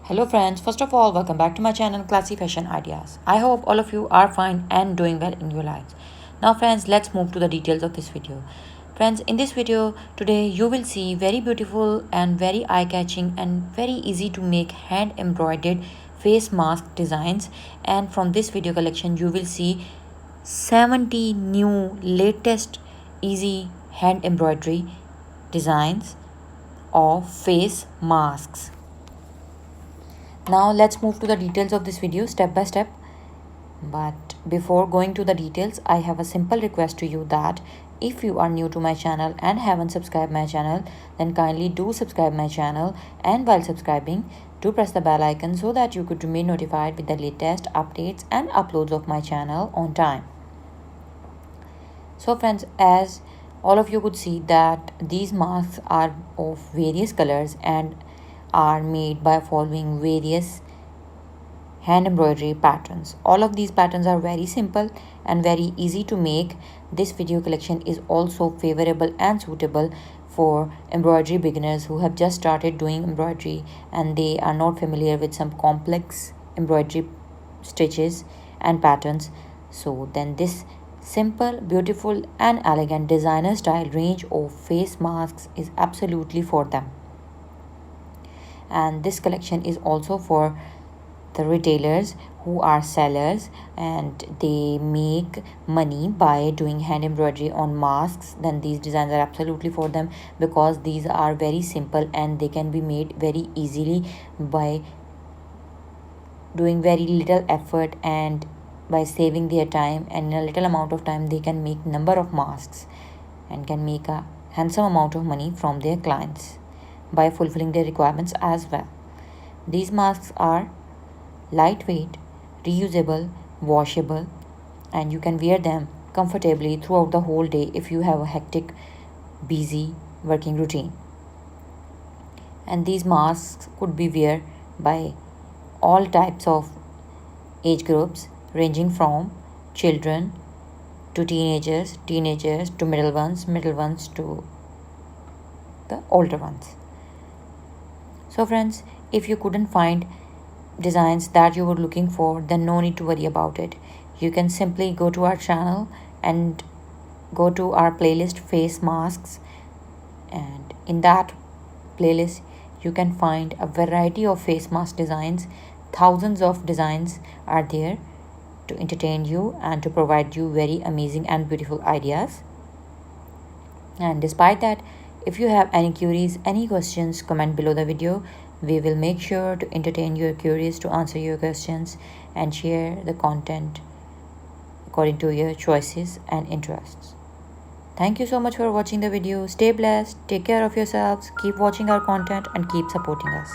Hello friends, first of all, welcome back to my channel Classy Fashion Ideas. I hope all of you are fine and doing well in your lives. Now friends, let's move to the details of this video. Friends, in this video today you will see very beautiful and very eye-catching and very easy to make hand embroidered face mask designs, and from this video collection you will see 70 new latest easy hand embroidery designs of face masks. Now let's move to the details of this video step by step. But before going to the details, I have a simple request to you that if you are new to my channel and haven't subscribed my channel, then kindly do subscribe my channel, and while subscribing, do press the bell icon so that you could remain notified with the latest updates and uploads of my channel on time. So friends, as all of you could see that these masks are of various colors and are made by following various hand embroidery patterns. All of these patterns are very simple and very easy to make. This video collection is also favorable and suitable for embroidery beginners who have just started doing embroidery and they are not familiar with some complex embroidery stitches and patterns. So then this simple, beautiful and elegant designer style range of face masks is absolutely for them. And this collection is also for the retailers who are sellers and they make money by doing hand embroidery on masks. Then these designs are absolutely for them because these are very simple and they can be made very easily by doing very little effort and by saving their time, and in a little amount of time they can make number of masks and can make a handsome amount of money from their clients by fulfilling their requirements as well. These masks are lightweight, reusable, washable, and you can wear them comfortably throughout the whole day if you have a hectic, busy working routine. And these masks could be worn by all types of age groups ranging from children to teenagers to middle ones to the older ones. So friends, if you couldn't find designs that you were looking for, then no need to worry about it. You can simply go to our channel and go to our playlist face masks, and in that playlist you can find a variety of face mask designs. Thousands of designs are there to entertain you and to provide you very amazing and beautiful ideas. And despite that, if you have any queries, any questions, comment below the video. We will make sure to entertain your queries, to answer your questions and share the content according to your choices and interests. Thank you so much for watching the video. Stay blessed, take care of yourselves, keep watching our content and keep supporting us.